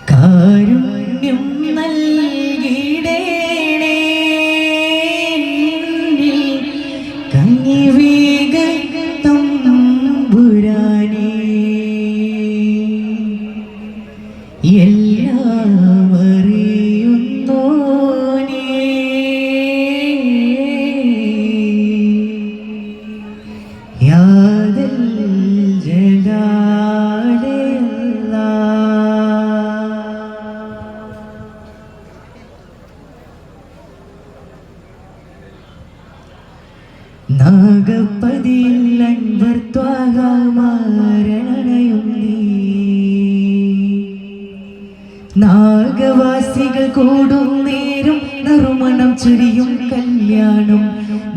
കാരുണ്യം നൽകിടേണേ കനിവേഗ തമ്പുരാനേ എല്ലാം അറിയുന്നോനേ യാദൽ ജലാലേ നാഗപ്പതിയിൽ അൻവർ ത്വാഹ മാരണയും നീ നാഗവാസികൾ കൂടും നേരം നറുമണം ചുരിയും കല്യാണം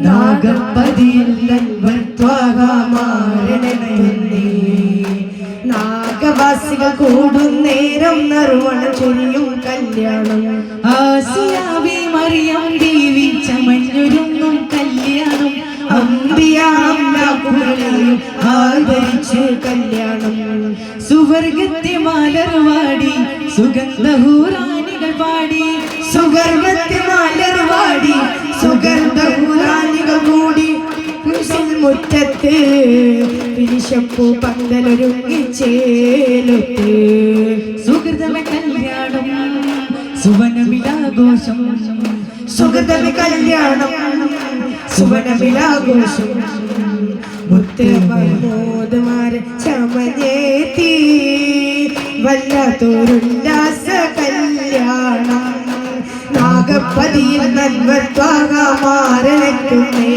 നാഗപ്പതിയിൽ അൻവർ ത്വാഹ മാരണയും നീ നാഗവാസികൾ കൂടും നേരം നറുമണം ചുരിയും കല്യാണം ആസിയാവി മറിയം ദേവി ചമഞ്ഞൊരുങ്ങും കല്യാണം അമ്പിയാകുകളെയും ആദരിച്ച് കല്യാണം സുവർഗത്തെ മാലർവാടി സുഗന്ധഹൂറാനികൾ പാടി സുഗർഭത്തെ മാലർവാടി സുഗന്ധഹൂറാനികൾ കൂടി മുറ്റത്ത് പിരിശപ്പൂ പന്തലൊരുങ്ങിച്ചേലൊത്ത് സുഹൃതമ കല്യാണം സുവനമിലാഘോഷം സുഹൃതമ കല്യാണം സുവനമിലാഘോഷം മുത്ത് മഹമൂദുമാരെ ചമഞ്ഞേത്തി വല്ലാത്തൊരുല്ലാസ കല്യാണം നാഗപ്പതിയിൽ നന്മത്വാകമാരനയ്ക്കുന്നേ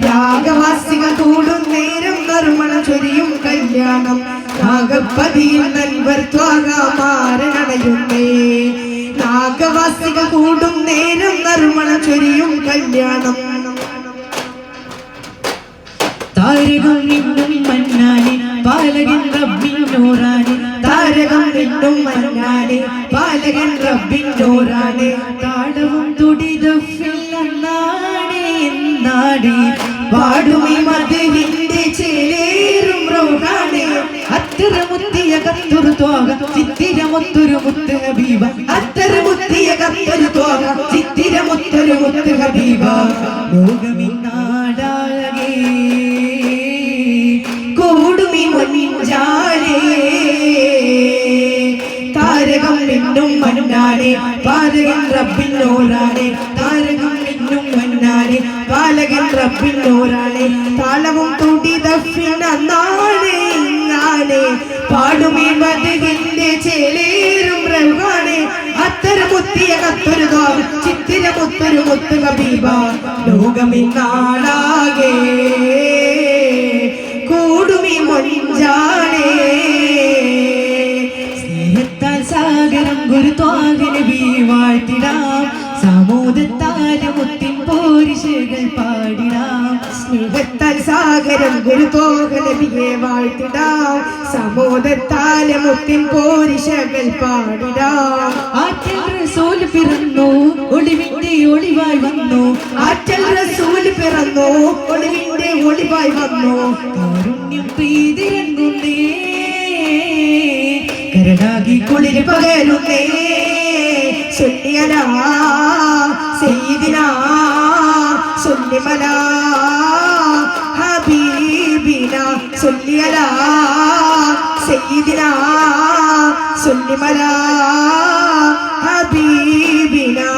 രാഗവാസികൾ കൂടും നേരം നറുമണം ചൊരിയും കല്യാണം നാഗപ്പതിയിൽ നന്മത്വാകമാരനടയുന്നേ നാഗവാസികൾ കൂടും നേരം നറുമണം ചൊരിയും കല്യാണം താരകം നിന്നും മന്നാനെ പാലകൻ റബ്ബിൻ നൂറാനെ താരകം നിന്നും മന്നാനെ പാലകൻ റബ്ബിൻ നൂറാനെ താടവും തുടിതഫില്ലെന്നാടേ എന്നാടേ പാടുമി മദ്ഹിന്റെ ചേലേറും റൗഹാനെ അത്തര മുത്തിയ കത്തൊരു തോക ചിത്തിരമൊത്തൊരു മുത്ത് ഹബീബ അത്തര മുത്തിയ കത്തൊരു തോക ചിത്തിരമൊത്തൊരു മുത്ത് ഹബീബ ലോകമിന്നാടാകെ കൂടുമി മൊഞ്ചാലേ താരകം നിന്നും മന്നാനെ പാലകൻ റബ്ബിൻ നൂറാനെ താരകം നിന്നും മന്നാനെ പാലകൻ റബ്ബിൻ നൂറാനെ താളവും തുടി ദഫിനാനെ ഇന്നാനെ പാടുമീ മദ്ഹിന്റെ ചേലേറും റൗഹാനെ അത്തര മുത്തിയ കത്തൊരു ദോവ ചിത്തിരമൊത്തൊരു മുത്ത് ഹബീബ ലോകമിന്നാടാകെ കൂടുമി മൊഞ്ചാണേ സ്നേഹത്താൽ സാഗരം ഗുരുത്വാഗന വാഴ്ത്തിടാം സമൂഹത്താൽ മുത്തിൻ പോരിശകൾ പാടിടാം സ്നേഹത്താൽ സാഗരം ഗുരുത്വാഗന വാഴ്ത്തിടാം സമൂഹത്താൽ മുത്തിൻ പോരിശകൾ പാടിടാം ആറ്റൽ റസൂൽ പിറന്നു ഒളിവിന്റെ ഒളിവായി വന്നു ആറ്റൽ റസൂൽ പിറന്നു ഒളിവിന്റെ ഒളിവായി വന്നു കാരുണ്യം പെയ്തിറങ്ങുന്നേ കരടാകി കുളിര് പകരുന്നേ സുന്നിയലാ സയ്യിദിനാ സുന്നിമലാ ഹബീബിനാ സുന്നിയലാ സയ്യിദിനാ സുന്നിമലാ ഹബീബിനാ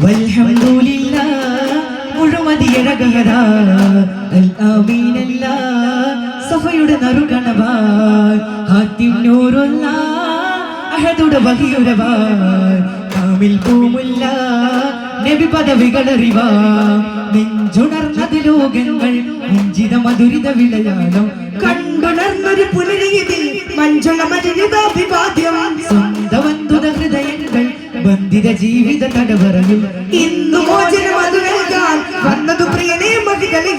വൽഹംദുലില്ലാഹ് മുഴുമതിയഴകഹരാ അൽ ആമീനല്ല സഫയുടെ നറുകണവാൻ ഹാത്തിം നൂറുല്ല അഹദുടെ വഹിയുരവാൻ കാമിൽ പൂമുല്ല നബി പദവികളറിവാ നെഞ്ചുണർന്നത് ലോകങ്ങൾ നെഞ്ചിത മധുരിത വിളയാലം കണ്ടുണർന്നൊരു പുനരീതിൽ മഞ്ജുള മരുതാഭിവാദ്യം സ്വന്തവന്തുത ഹൃദയങ്ങൾ ബന്ധിത ജീവിത തടവറയിൽ ഇന്നു മോചനം അത് നൽകാൻ വന്നതു പ്രിയനേ മതികളിൽ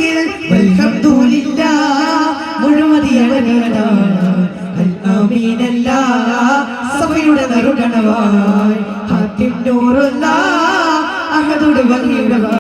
അൽഹംദുലില്ലാഹ് മുഴുമതിയഴകടാ അൽ ആമീനല്ല സഭയുടെ നറുകണവാൻ ഹാത്തിം നൂറുല്ല അഹദുടെ വഹിയുടവാൻ